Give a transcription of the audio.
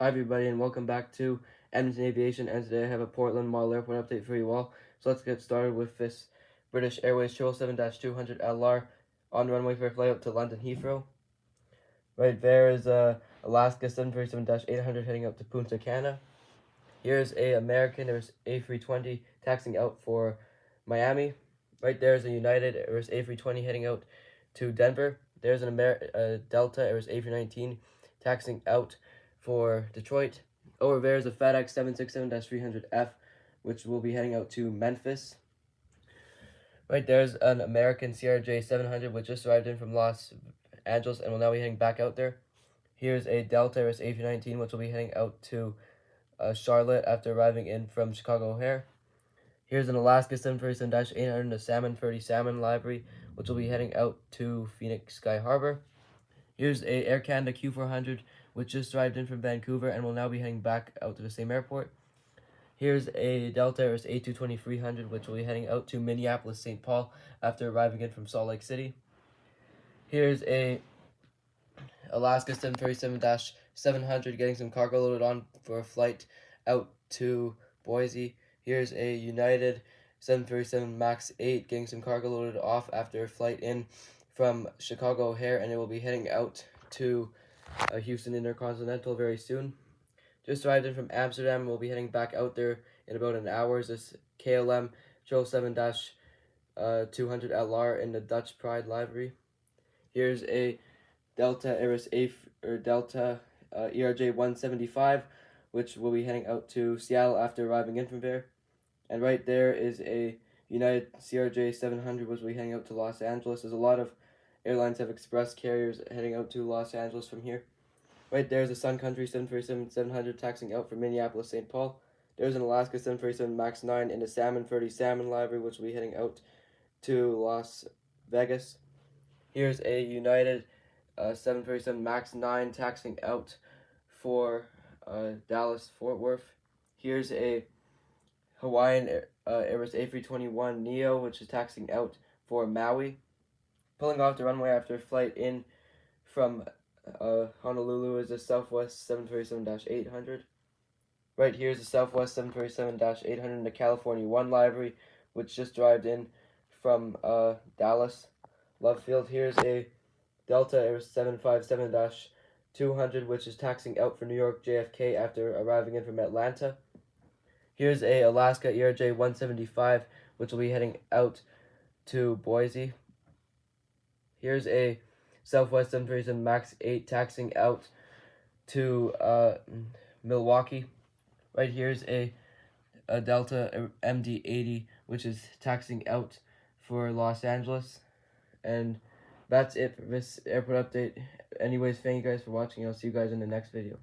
Hi everybody and welcome back to Edmonton Aviation, and today I have a Portland Model Airport update for you all. So let's get started with this British Airways 777-200 LR on the runway for a flight out to London Heathrow. Right there is Alaska 737-800 heading out to Punta Cana. Here's a American Airs A320 taxiing out for Miami. Right there is a United Airs A320 heading out to Denver. There's an Delta Airs A319 taxiing out for Detroit. Over there is a FedEx 767-300F, which will be heading out to Memphis. Right there's an American CRJ 700, which just arrived in from Los Angeles and will now be heading back out there. Here's a Delta Airs A319, which will be heading out to Charlotte after arriving in from Chicago O'Hare. Here's an Alaska 737-800 and a Salmon 30 Salmon livery, which will be heading out to Phoenix Sky Harbor. Here's a Air Canada Q400, which just arrived in from Vancouver and will now be heading back out to the same airport. Here's a Delta Airs A220-300, which will be heading out to Minneapolis, St. Paul after arriving in from Salt Lake City. Here's a Alaska 737-700 getting some cargo loaded on for a flight out to Boise. Here's a United 737 MAX 8 getting some cargo loaded off after a flight in from Chicago O'Hare, and it will be heading out to Houston Intercontinental very soon. Just arrived in from Amsterdam, we'll be heading back out there in about an hour. This KLM 777-200 LR in the Dutch Pride livery. Here's a Delta Airs Delta ERJ 175, which will be heading out to Seattle after arriving in from there. And right there is a United CRJ 700, which will be heading out to Los Angeles. There's a lot of airlines have express carriers heading out to Los Angeles from here. Right there is a Sun Country 737-700 taxiing out from Minneapolis, St. Paul. There's an Alaska 737 MAX 9 in the Salmon 30 Salmon livery, which will be heading out to Las Vegas. Here's a United 737 MAX 9 taxiing out for Dallas Fort Worth. Here's a Hawaiian Airbus A321 Neo, which is taxiing out for Maui. Pulling off the runway after a flight in from Honolulu is a Southwest 737-800. Right here is the Southwest 737-800 in the California 1 livery, which just arrived in from Dallas Love Field. Here's a Delta Air 757-200, which is taxiing out for New York JFK after arriving in from Atlanta. Here's a Alaska ERJ 175, which will be heading out to Boise. Here's a Southwest 737 MAX 8 taxiing out to Milwaukee. Right here's a Delta MD-80, which is taxiing out for Los Angeles. And that's it for this airport update. Anyways, thank you guys for watching. I'll see you guys in the next video.